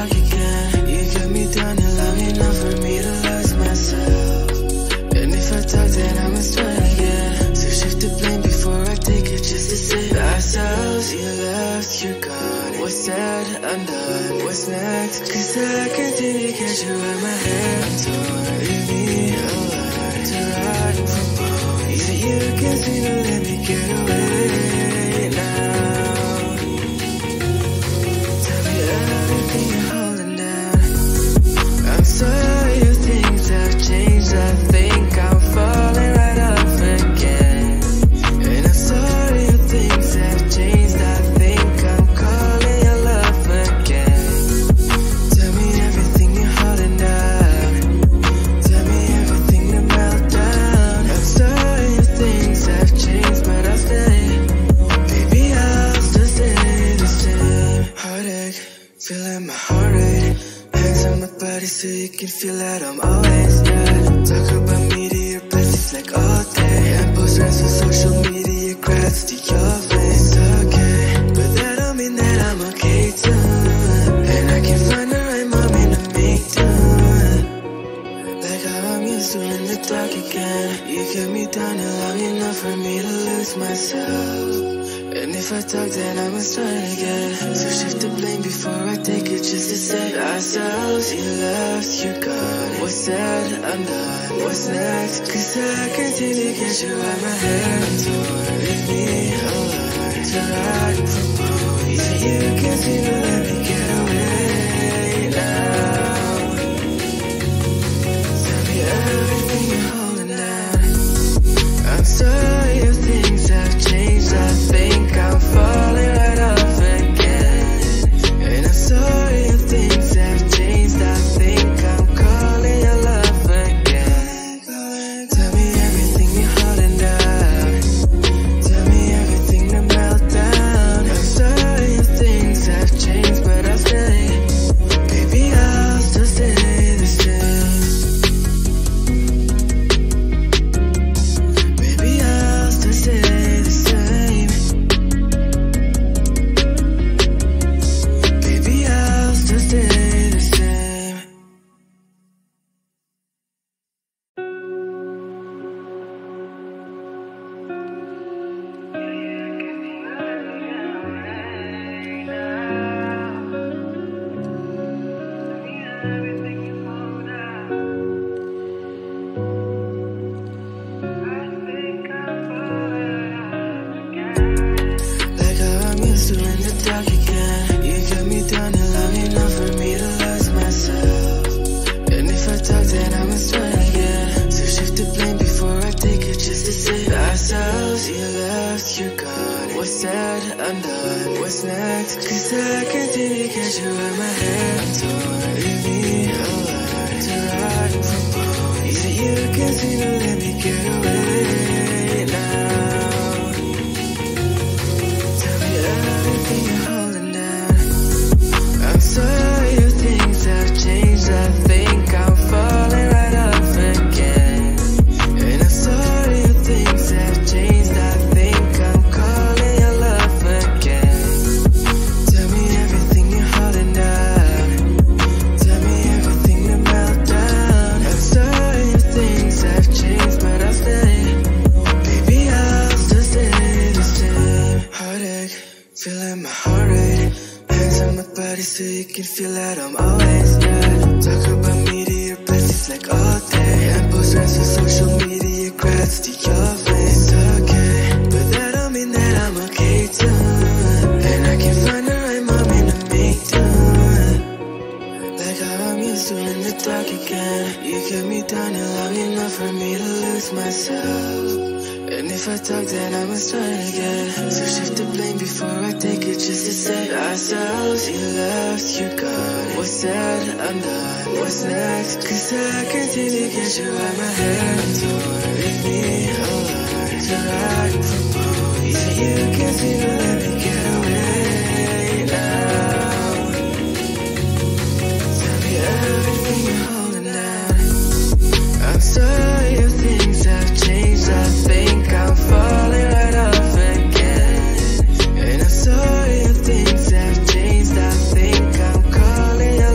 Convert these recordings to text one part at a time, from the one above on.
dark again. You got me down and long enough for me to lose myself. And if I talk, then I must try again. So shift the blame before I take it, just to save ourselves. You left, you're gone. What's said, undone. What's next? Cause I can't seem to catch you in my head. I'm torn, leave me alone to rot from bone. Yeah, you can't seem to let me get away now. Tell me everything you're holding down. I'm sorry if things have changed. I think I'm falling right off again. And I'm sorry if things have changed. I think I'm calling your love again. Tell me everything you're holding down. Tell me everything to melt down. I'm sorry if things have changed, but I'll stay. Baby, I'll still stay the same. Heartache, feeling my heart rate. Hands on my body so you can feel that I'm always there. Talk about me to your besties like all day. And post rants on social media, crowds to your face. Okay, but that don't mean that I'm okay too. And I can find the right moment to make do. Like how I'm used to in the dark again. You kept me down and long enough for me to lose myself. And if I talk, then I must try again. So shift the blame before I take it, just to save ourselves. You left, you're gone. What's said, undone. What's next? Cause I can't seem to get you out my head. I'm torn, leave me alone to rot from bone. Yeah, you can't seem to let me get away now. Tell me everything you're holding down. I'm sorry if things have changed. I think I'm falling right off again. And I'm sorry if things have changed. I think I'm calling your love again. Tell me everything you're holding down. Tell me everything to melt down. I'm sorry if things have changed, but I'll stay. Baby, I'll still stay the same. Baby, I'll still stay the same. Baby, I'll still stay the same. Like how I'm used to in the dark again. You got me down and long enough for me to lose myself. And if I talk, then I must try again. So shift the blame before I take it, just to save ourselves. You left, you're gone. What's said, undone. What's next? Cause I can't seem to catch you in my head. I'm torn, leave me alone to rot from bone. Yeah, you can't seem to let me get away now. Tell me everything you're holding down. I'm sorry if things have changed. I think I'm falling right off again. And I'm sorry if things have changed. I think I'm calling your love again. Tell me everything you're holding down. Tell me everything to melt down. I'm sorry if things have changed, but I'll stay. Baby, I'll still stay the same. Heartache, feeling my heart rate. Hands on my body so you can feel that I'm always there. Talk about me to your besties like all day. And post rants on social media, crowds to your face. Okay, but that don't mean that I'm okay too. And I can find the right moment to make do. Like how I'm used to in the dark again. You kept me down and long enough for me to lose myself. And if I talk, then I must try again. So shift the blame before I take it, just to save ourselves. You left, you're gone. What's said, undone. What's next? Cause I can't seem to get you out my head. I'm torn, leave me alone to rot from bone. Yeah, you can't seem to let me get away now. Tell me everything you're holding down. I'm sorry if things have changed. I think I'm falling right off again. And I'm sorry if things have changed. I think I'm calling your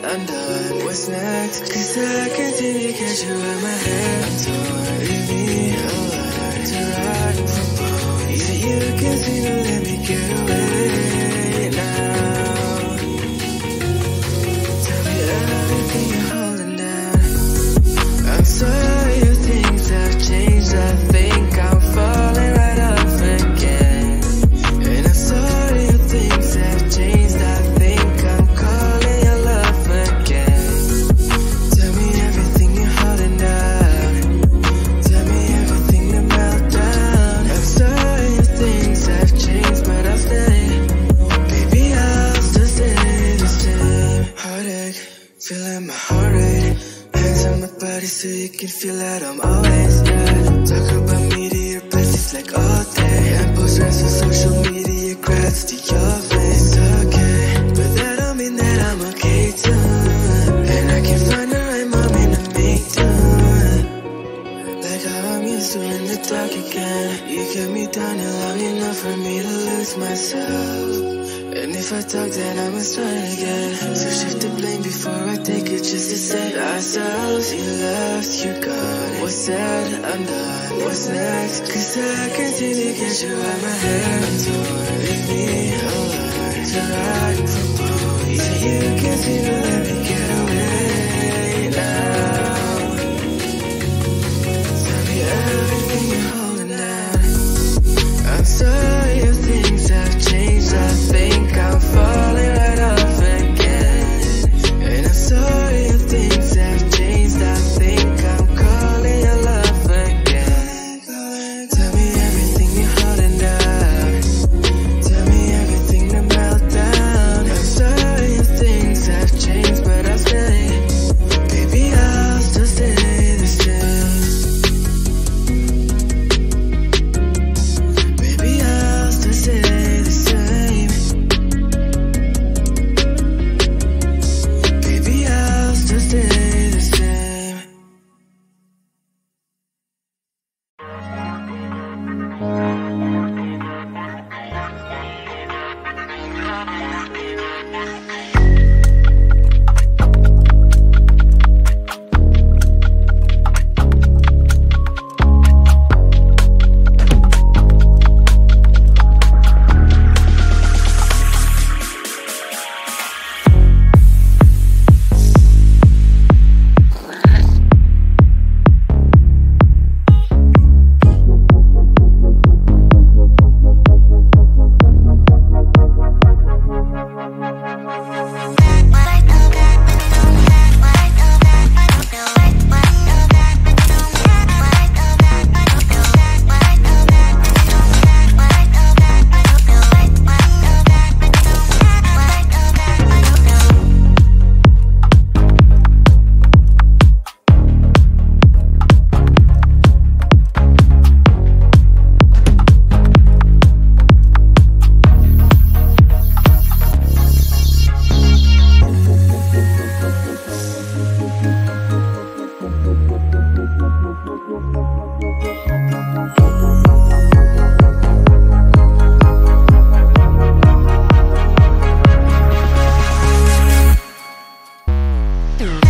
I'm done. What's next? Cause I continue to catch you in my head. I'm torn, leave me alone to ride from home. Yeah, you can seem to let me get away now. Tell me everything you're holding down. I'm sorry if things have changed. I think I'm falling right off again. And I'm sorry if things have changed. I think I'm calling your love again. Tell me everything you're holding down. Tell me everything to melt down. I'm sorry if things have changed, but I'll stay. Baby, I'll still stay the same. Heartache, feeling my heart rate. Hands on my body so you can feel that I'm always there. Talk about me to your besties like all day. And post rest on social media, grabs to your face. Okay, but that don't mean that I'm okay too. And I can find the right moment to make do. Like how I'm used to in the dark again. You kept me down long enough for me to lose myself. And if I talk, then I must try again. So shift the blame before I take it, just to save ourselves. You left, you're gone. What's said, I'm done. What's next? Cause I continue to get you out my head. I'm torn, leave me alone to ride from home. Yeah, you can seem to let me get away now. Tell me everything you're holding down. I'm sorry if things have changed. I think I'm falling right off again. And I'm sorry if things have changed. I think I'm calling your love again. Tell me everything you're holding down. Tell me everything to melt down. I'm sorry if things have changed, but I'll stay. Baby, I'll still stay the same. Baby, I'll still stay the same. Baby, I'll still stay the same. Through